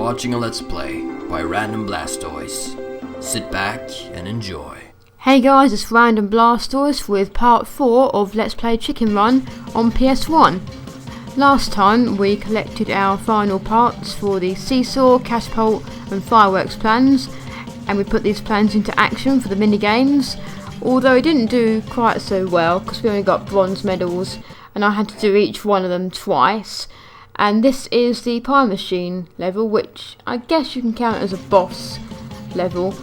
watching a Let's Play by Random Blastoise. Sit back and enjoy. Hey guys, it's Random Blastoise with part 4 of Let's Play Chicken Run on PS1. Last time we collected our final parts for the seesaw, catapult and fireworks plans, and we put these plans into action for the mini games, although it didn't do quite so well because we only got bronze medals and I had to do each one of them twice. And this is the pie machine level, which I guess you can count as a boss level.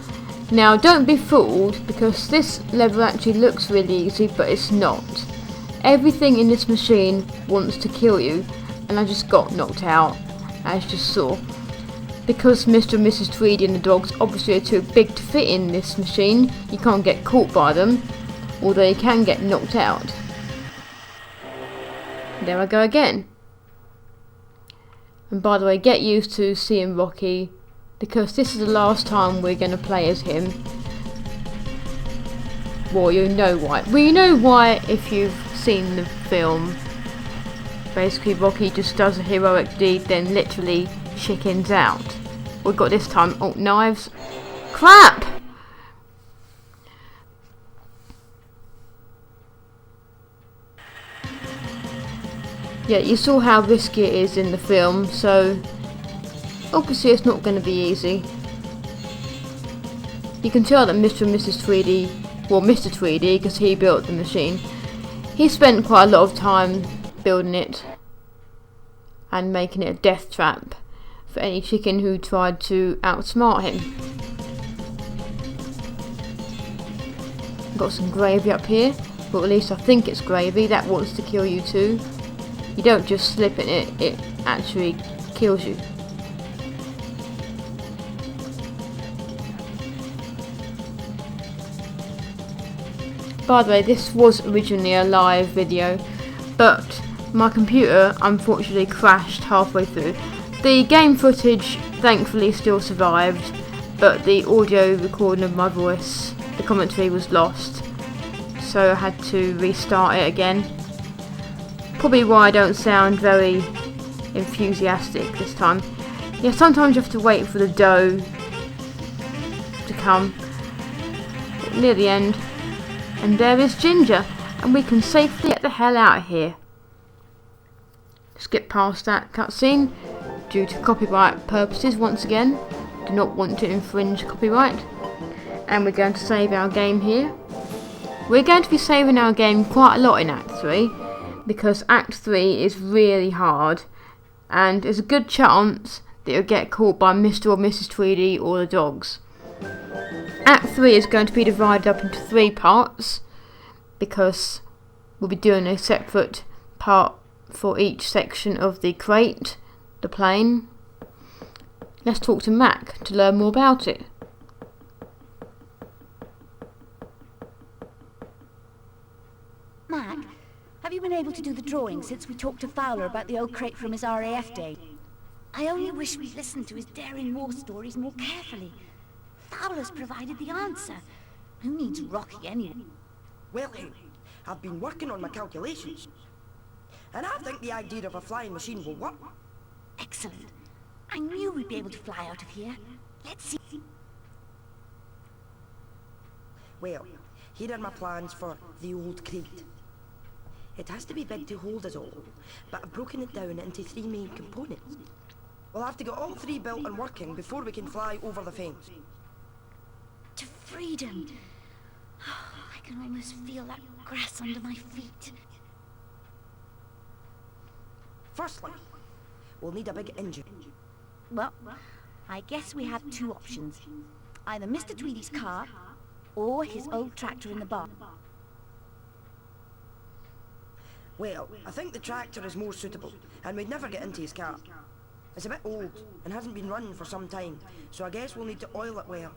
Now don't be fooled, because this level actually looks really easy, but it's not. Everything in this machine wants to kill you, and I just got knocked out, as you just saw. Because Mr. and Mrs. Tweedy and the dogs obviously are too big to fit in this machine, you can't get caught by them, although you can get knocked out. There I go again. And by the way, get used to seeing Rocky, because this is the last time we're going to play as him. Well, you know why. Well, you know why if you've seen the film. Basically, Rocky just does a heroic deed, then literally chickens out. We got this time. Oh, knives. Crap! Yeah, you saw how risky it is in the film, so obviously it's not going to be easy. You can tell that Mr. and Mrs. Tweedy, well, Mr. Tweedy, because he built the machine, he spent quite a lot of time building it and making it a death trap for any chicken who tried to outsmart him. Got some gravy up here, but at least I think it's gravy. That wants to kill you too. You don't just slip in it, it actually kills you. By the way, this was originally a live video, but my computer unfortunately crashed halfway through. The game footage thankfully still survived, but the audio recording of my voice, the commentary, was lost, so I had to restart it again. Probably why I don't sound very enthusiastic this time. Yeah, sometimes you have to wait for the dough to come. Near the end. And there is Ginger. And we can safely get the hell out of here. Skip past that cutscene. Due to copyright purposes once again. Do not want to infringe copyright. And we're going to save our game here. We're going to be saving our game quite a lot in Act 3. Because Act 3 is really hard, and there's a good chance that you'll get caught by Mr. or Mrs. Tweedy or the dogs. Act 3 is going to be divided up into 3 parts, because we'll be doing a separate part for each section of the crate, the plane. Let's talk to Mac to learn more about it. Mac? Have you been able to do the drawing since we talked to Fowler about the old crate from his RAF day? I only wish we'd listened to his daring war stories more carefully. Fowler's provided the answer. Who needs Rocky anyway? Well, I've been working on my calculations, and I think the idea of a flying machine will work. Excellent. I knew we'd be able to fly out of here. Let's see. Well, here are my plans for the old crate. It has to be big to hold us all, but I've broken it down into 3 main components. We'll have to get all 3 built and working before we can fly over the fence. To freedom. I can almost feel that grass under my feet. Firstly, we'll need a big engine. Well, I guess we have 2 options. Either Mr. Tweedy's car, or his old tractor in the barn. Well, I think the tractor is more suitable, and we'd never get into his car. It's a bit old, and hasn't been running for some time, so I guess we'll need to oil it well.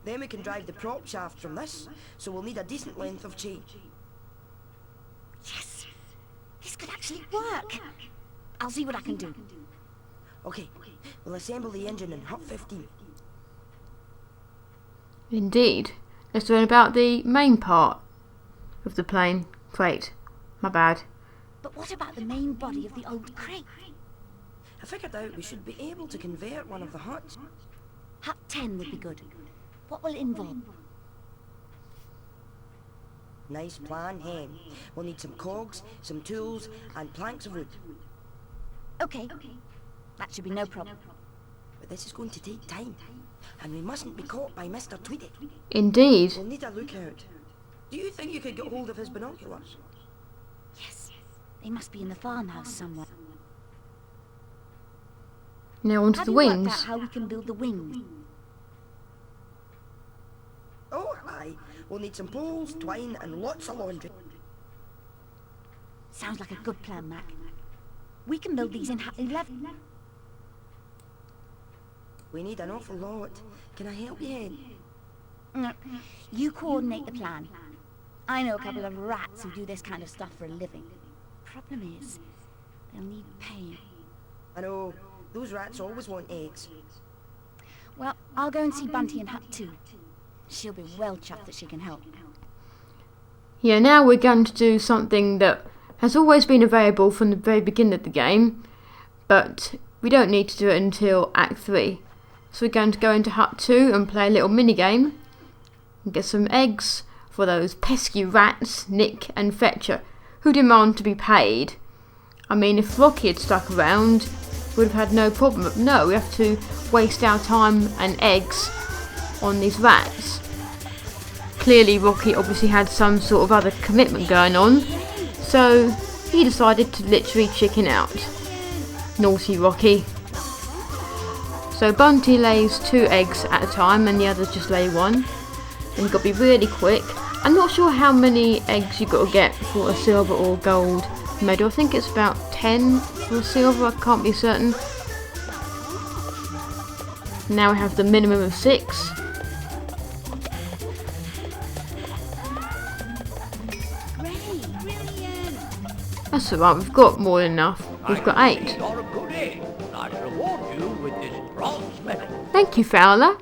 Then we can drive the prop shaft from this, so we'll need a decent length of chain. Yes! This could actually work! I'll see what I can do. Okay, we'll assemble the engine in Hut 15. Indeed. Let's learn about the main part of the plane crate. My bad. But what about the main body of the old crate? I figured out we should be able to convert one of the huts. Hut 10 would be good. What will it involve? Nice plan, Hen. We'll need some cogs, some tools, and planks of wood. Okay. That should be no problem. But this is going to take time, and we mustn't be caught by Mr. Tweedy. Indeed. We'll need a lookout. Do you think you could get hold of his binoculars? Yes. They must be in the farmhouse somewhere. Now onto Have the you worked wings. out how we can build the wings? Oh, aye. We'll need some poles, twine, and lots of laundry. Sounds like a good plan, Mac. We can build these in Hut 11. We need an awful lot. Can I help you, Hen? No, you coordinate the plan. I know a couple of rats who do this kind of stuff for a living. Problem is, they'll need pay. I know. Those rats always want eggs. Well, I'll go and see Bunty in Hut 2. She'll be well chuffed that she can help. Yeah, now we're going to do something that has always been available from the very beginning of the game, but we don't need to do it until Act 3. So we're going to go into Hut 2 and play a little mini-game and get some eggs for those pesky rats, Nick and Fetcher, who demand to be paid. I mean, if Rocky had stuck around, we'd have had no problem, but no, we have to waste our time and eggs on these rats. Clearly Rocky obviously had some sort of other commitment going on, so he decided to literally chicken out. Naughty Rocky. So Bunty lays 2 eggs at a time and the others just lay 1. And you've got to be really quick. I'm not sure how many eggs you've got to get for a silver or gold medal. I think it's about 10 for silver, I can't be certain. Now we have the minimum of 6. That's alright, we've got more than enough. We've got 8. You're a good egg. I reward you with this bronze medal. Thank you, Fowler.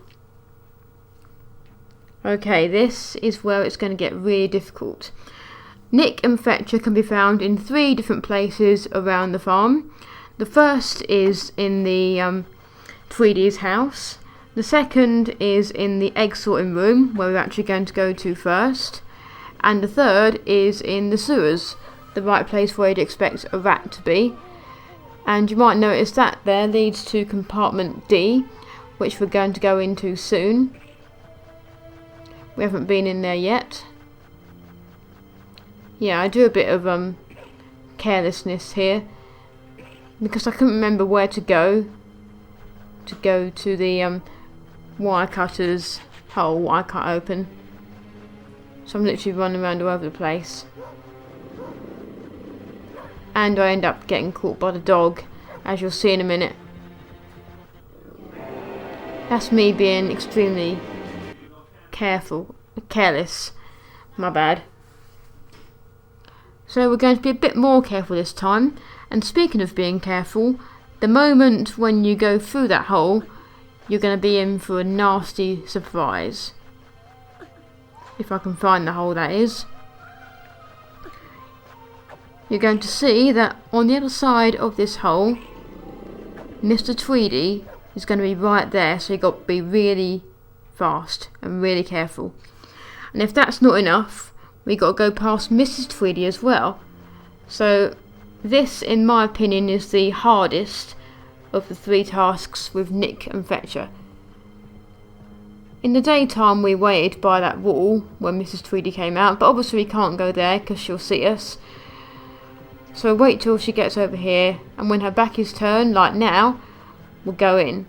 Okay, this is where it's going to get really difficult. Nick and Fetcher can be found in 3 different places around the farm. The first is in the Tweedy's house. The second is in the egg sorting room, where we're actually going to go to first. And the third is in the sewers, the right place where you'd expect a rat to be. And you might notice that there leads to compartment D, which we're going to go into soon. We haven't been in there yet. Yeah, I do a bit of carelessness here, because I couldn't remember where to go to the wire cutter's hole I cut open. So I'm literally running around all over the place. And I end up getting caught by the dog, as you'll see in a minute. That's me being extremely careless. My bad. So we're going to be a bit more careful this time. And speaking of being careful, the moment when you go through that hole, you're going to be in for a nasty surprise. If I can find the hole, that is. You're going to see that on the other side of this hole, Mr. Tweedy is going to be right there, so you've got to be really fast and really careful. And if that's not enough, we've got to go past Mrs. Tweedy as well. So this, in my opinion, is the hardest of the 3 tasks with Nick and Fetcher. In the daytime we waited by that wall when Mrs. Tweedy came out, but obviously we can't go there because she'll see us. So wait till she gets over here, and when her back is turned, like now, we'll go in.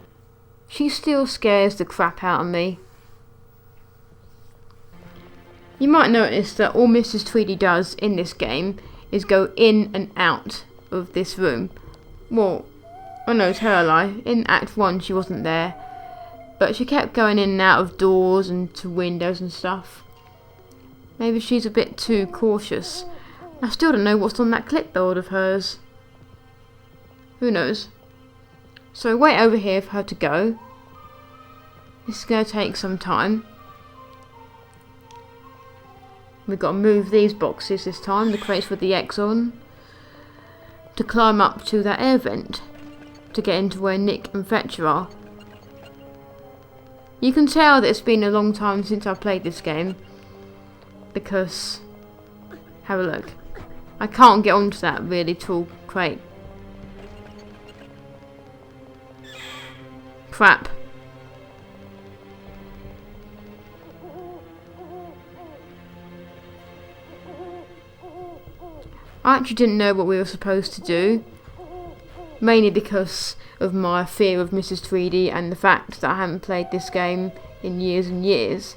She still scares the crap out of me. You might notice that all Mrs. Tweedy does in this game is go in and out of this room. Well, I know, tell a lie. In Act 1 she wasn't there, but she kept going in and out of doors and to windows and stuff. Maybe she's a bit too cautious. I still don't know what's on that clipboard of hers. Who knows? So wait over here for her to go. This is going to take some time. We've got to move these boxes this time, the crates with the X on, to climb up to that air vent. to get into where Nick and Fletcher are. You can tell that it's been a long time since I played this game, because, have a look, I can't get onto that really tall crate. Crap. I actually didn't know what we were supposed to do, mainly because of my fear of Mrs. 3D and the fact that I haven't played this game in years and years.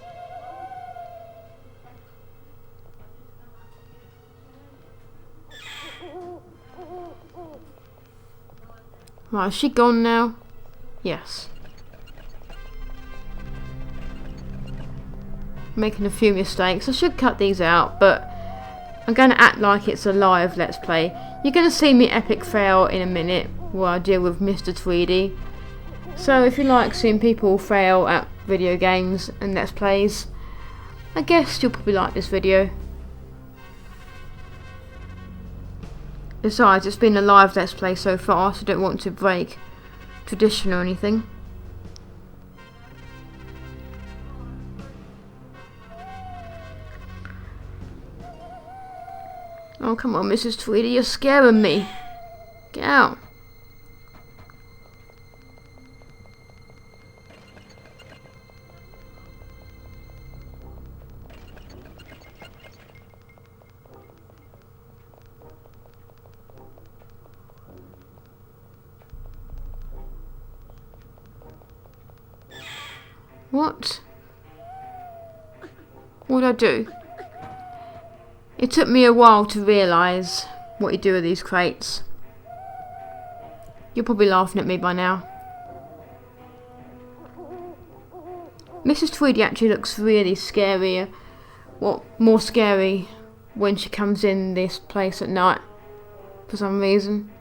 Right, is she gone now? Yes. Making a few mistakes. I should cut these out, but I'm going to act like it's a live Let's Play. You're going to see me epic fail in a minute while I deal with Mr. 3D. So if you like seeing people fail at video games and Let's Plays, I guess you'll probably like this video. Besides, it's been a live Let's Play so far, so I don't want to break tradition or anything. Oh, come on, Mrs. Tweedy, you're scaring me. Get out. What? What'd I do? It took me a while to realise what you do with these crates. You're probably laughing at me by now. Mrs. Tweedy actually looks really scary. Well, more scary when she comes in this place at night, for some reason.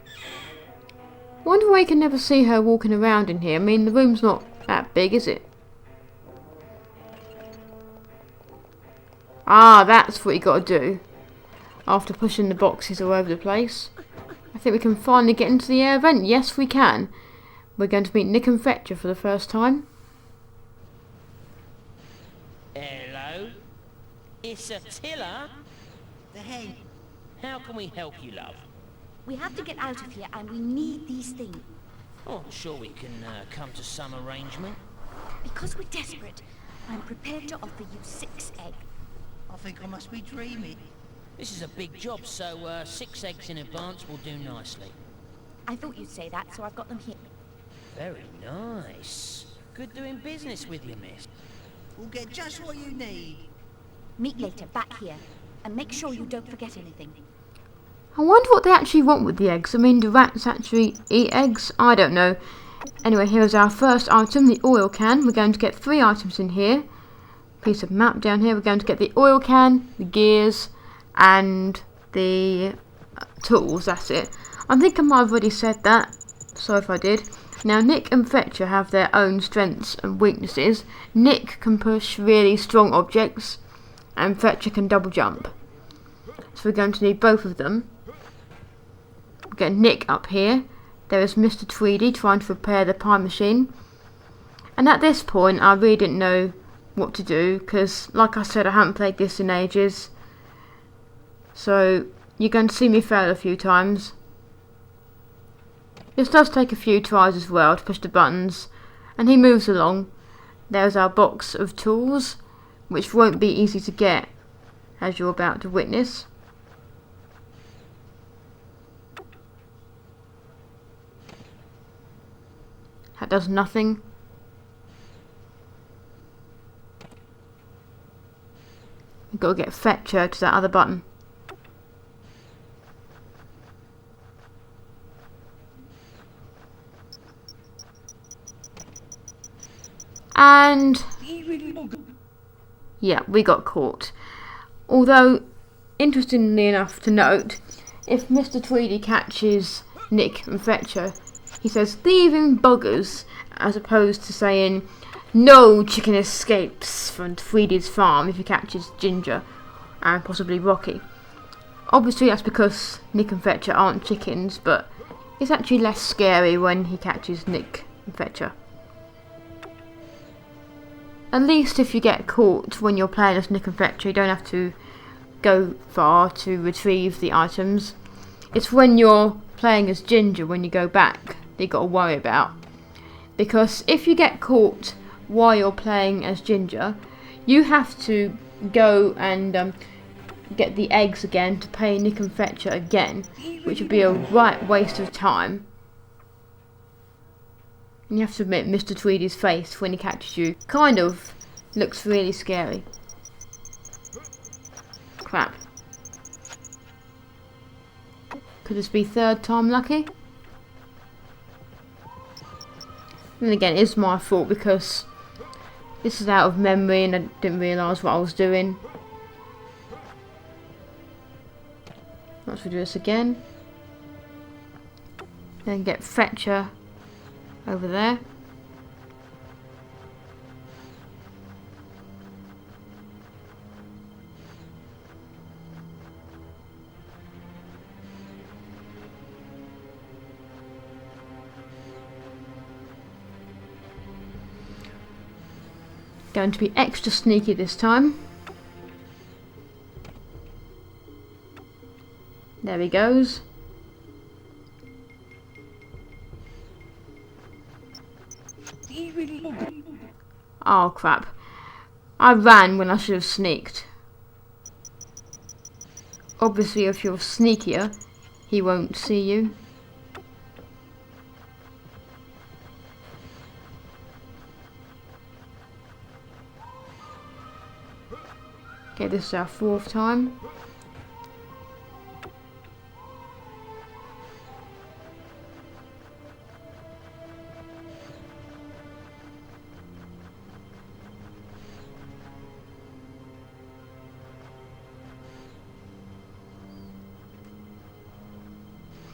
I wonder why you can never see her walking around in here. I mean, the room's not that big, is it? Ah, that's what you got to do. After pushing the boxes all over the place. I think we can finally get into the air vent. Yes, we can. We're going to meet Nick and Fletcher for the first time. Hello? It's Attila. The hen. How can we help you, love? We have to get out of here and we need these things. Oh, I'm sure we can come to some arrangement. Because we're desperate, I'm prepared to offer you 6 eggs. I think I must be dreaming. This is a big job, so 6 eggs in advance will do nicely. I thought you'd say that, so I've got them here. Very nice. Good doing business with you, miss. We'll get just what you need. Meet later, back here. And make sure you don't forget anything. I wonder what they actually want with the eggs. I mean, do rats actually eat eggs? I don't know. Anyway, here's our first item, the oil can. We're going to get 3 items in here. Piece of map down here. We're going to get the oil can, the gears, and the tools. That's it. I think I might have already said that. Sorry if I did. Now, Nick and Fletcher have their own strengths and weaknesses. Nick can push really strong objects, and Fletcher can double jump. So we're going to need both of them. We've got Nick up here. There is Mr. Tweedy trying to repair the pie machine. And at this point, I really didn't know what to do, because, like I said, I haven't played this in ages. So, you're going to see me fail a few times. This does take a few tries as well to push the buttons. And he moves along. There's our box of tools, which won't be easy to get, as you're about to witness. That does nothing. We've got to get Fletcher to that other button. And yeah, we got caught. Although, interestingly enough to note, if Mr. Tweedy catches Nick and Fletcher, he says thieving buggers, as opposed to saying no chicken escapes from Tweedy's farm if he catches Ginger and possibly Rocky. Obviously that's because Nick and Fletcher aren't chickens, but It's actually less scary when he catches Nick and Fetcher. At least if you get caught when you're playing as Nick and Fetcher, you don't have to go far to retrieve the items. It's when you're playing as Ginger, when you go back, that you got to worry about. Because if you get caught while you're playing as Ginger, you have to go and get the eggs again to pay Nick and Fetcher again, which would be a right waste of time. And you have to admit, Mr. Tweedy's face when he catches you kind of looks really scary. Crap. Could this be third time lucky? And again, it's my fault because this is out of memory and I didn't realise what I was doing. Let's do this again. Then get Fetcher over there. Going to be extra sneaky this time. There he goes. Oh crap. I ran when I should have sneaked. Obviously if you're sneakier, he won't see you. Okay, this is our fourth time.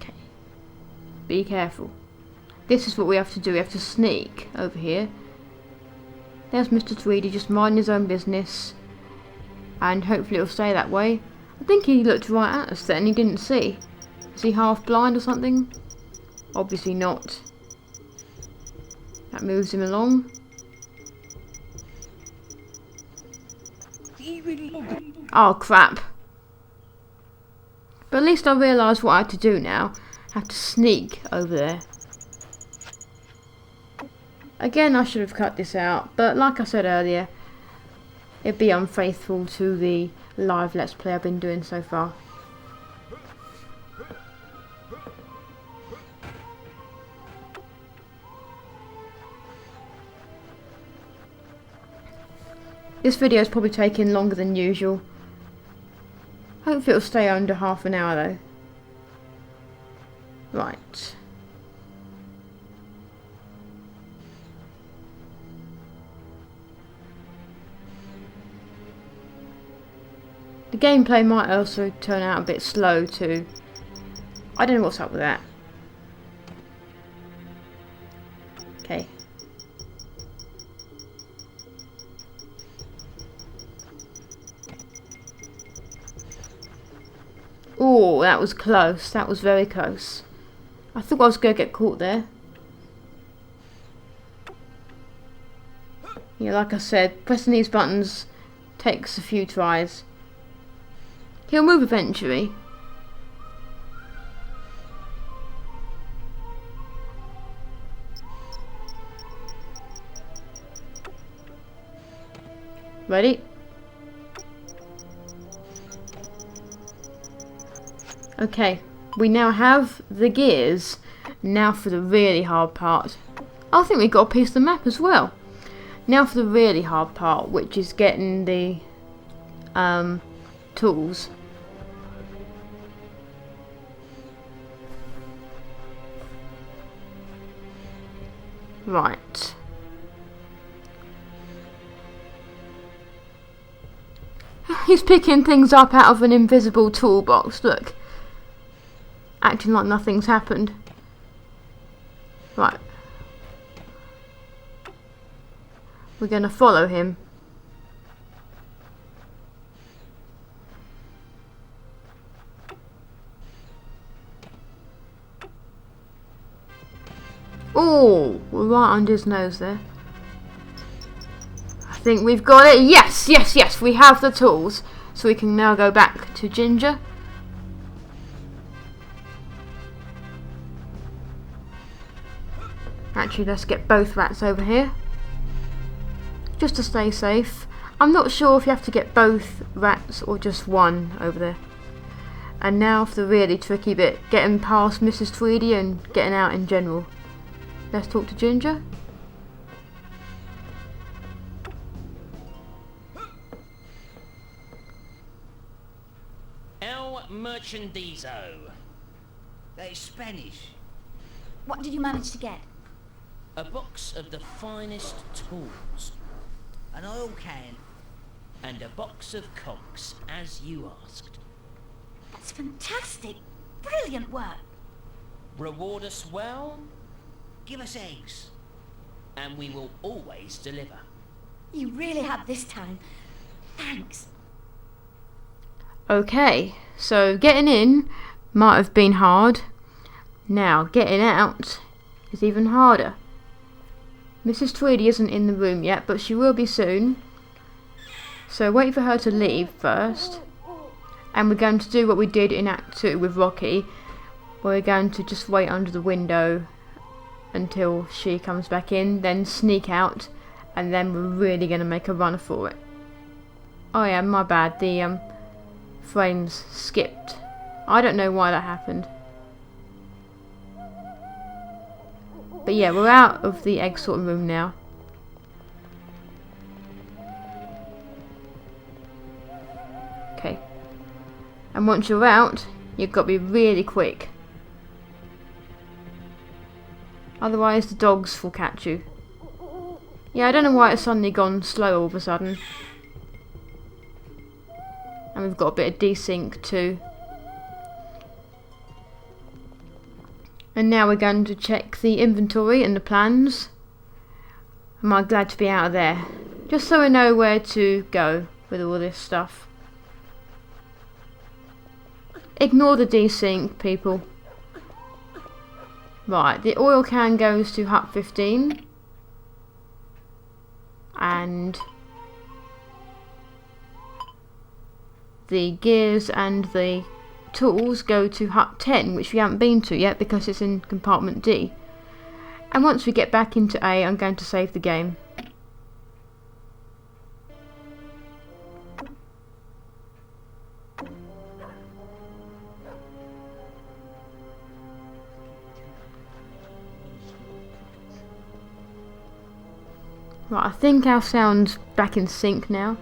Okay. Be careful. This is what we have to do. We have to sneak over here. There's Mr. Tweedy just minding his own business. And hopefully it'll stay that way. I think he looked right at us then, he didn't see. Is he half blind or something? Obviously not. That moves him along. Oh crap. But at least I realised what I had to do now. I have to sneak over there. Again, I should have cut this out, but like I said earlier, it'd be unfaithful to the live Let's Play I've been doing so far. This video is probably taking longer than usual. Hopefully it'll stay under half an hour though. Right. The gameplay might also turn out a bit slow too. I don't know what's up with that. Okay. Oh, that was close. That was very close. I thought I was going to get caught there. Yeah, like I said, pressing these buttons takes a few tries. He'll move eventually. Ready? Okay, we now have the gears. Now for the really hard part. I think we got a piece of the map as well. Now for the really hard part, which is getting the tools. Right. He's picking things up out of an invisible toolbox, look. Acting like nothing's happened. Right. We're going to follow him. Oh, we're right under his nose there. I think we've got it. Yes, yes, yes, we have the tools. So we can now go back to Ginger. Actually, let's get both rats over here, just to stay safe. I'm not sure if you have to get both rats or just one over there. And now for the really tricky bit, getting past Mrs. Tweedy and getting out in general. Let's talk to Ginger. El Merchandizo. That is Spanish. What did you manage to get? A box of the finest tools. An oil can. And a box of cogs, as you asked. That's fantastic. Brilliant work. Reward us well, Give us eggs. and we will always deliver. You really have this time. Thanks. Okay, so getting in might have been hard. Now getting out is even harder. Mrs. Tweedy isn't in the room yet, but she will be soon. So wait for her to leave first. And we're going to do what we did in Act 2 with Rocky. We're going to just wait under the window until she comes back in, then sneak out, and then we're really going to make a run for it. Oh yeah, my bad, the frames skipped. I don't know why that happened. But yeah, we're out of the egg sorting room now. Okay. And once you're out, you've got to be really quick. Otherwise the dogs will catch you. Yeah, I don't know why it's suddenly gone slow all of a sudden. And we've got a bit of desync too. And now we're going to check the inventory and the plans. Am I glad to be out of there? Just so we know where to go with all this stuff. Ignore the desync, people. Right, the oil can goes to hut 15. And the gears and the tools go to hut 10, which we haven't been to yet because it's in compartment D. And once we get back into A, I'm going to save the game. Right, I think our sound's back in sync now.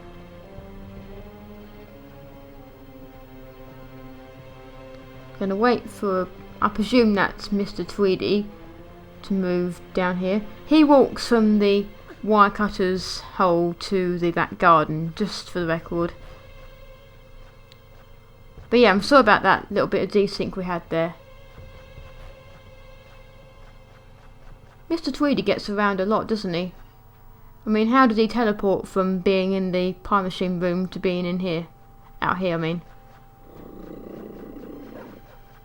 Gonna wait for, I presume that's Mr. Tweedy to move down here. He walks from the wire cutter's hole to the back garden, just for the record. But yeah, I'm sorry about that little bit of desync we had there. Mr. Tweedy gets around a lot, doesn't he? I mean, how did he teleport from being in the pie machine room to being in here? Out here, I mean.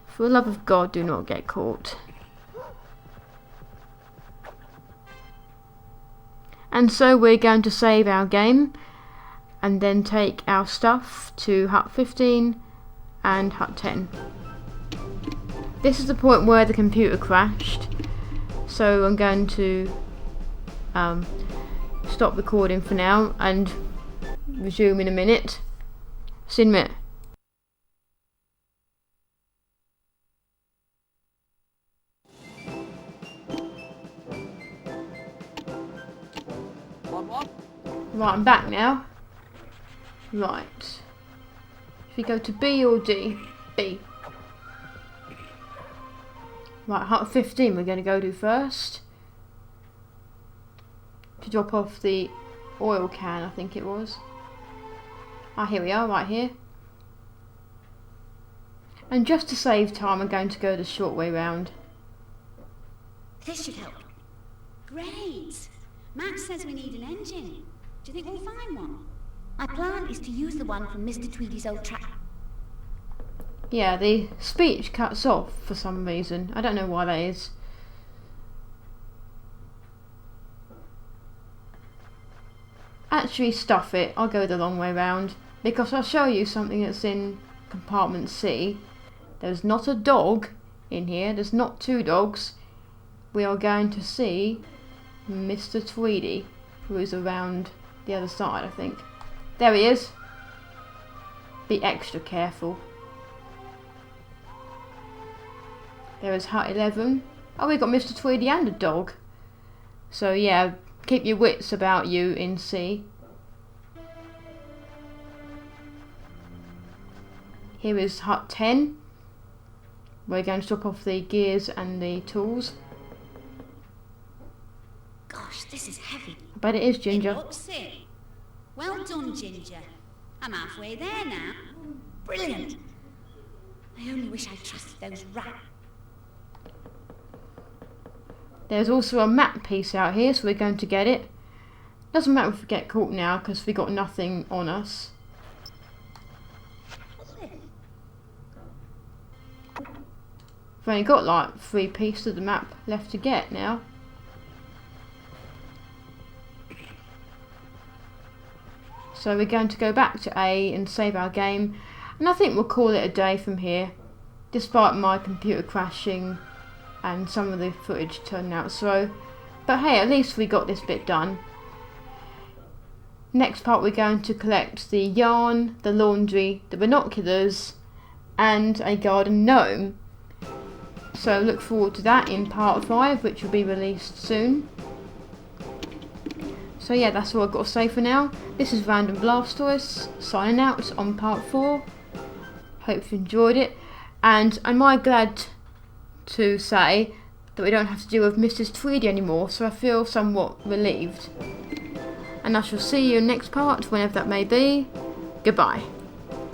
For the love of God, do not get caught. And so we're going to save our game and then take our stuff to hut 15 and hut 10. This is the point where the computer crashed, so I'm going to stop recording for now and resume in a minute. See you in a minute. Right, I'm back now. Right. If we go to B or D? B. Right, hut 15 we're going to go to first. To drop off the oil can, I think it was. Ah, here we are, right here. And just to save time, I'm going to go the short way round. This should help. Great. Max says we need an engine. Do you think we'll find one? My plan is to use the one from Mr. Tweedy's old trap. Yeah, the speech cuts off for some reason. I don't know why that is. actually stuff it. I'll go the long way round because I'll show you something that's in compartment C. There's not a dog in here. There's not 2 dogs. We are going to see Mr. Tweedy, who is around the other side, I think. There he is. Be extra careful. There is Hut 11. Oh, we got Mr. Tweedy and a dog. So yeah, keep your wits about you in C. Here is Hut 10. We're going to drop off the gears and the tools. Gosh, this is heavy. I bet it is, It Ginger. looks it. Well done, Ginger. I'm halfway there now. Brilliant. I only wish I trusted those rats. There's also a map piece out here, so we're going to get it. Doesn't matter if we get caught now, because we got nothing on us. We've only got like 3 pieces of the map left to get now. So we're going to go back to A and save our game, and I think we'll call it a day from here, despite my computer crashing and some of the footage turning out slow. But hey, at least we got this bit done. Next part we're going to collect the yarn, the laundry, the binoculars and a garden gnome. So look forward to that in part 5, which will be released soon. So yeah, that's all I've got to say for now. This is Random Blastoise signing out on part 4. Hope you enjoyed it, and am I glad to say that we don't have to deal with Mrs. Tweedy anymore, so I feel somewhat relieved. And I shall see you in the next part, whenever that may be. Goodbye.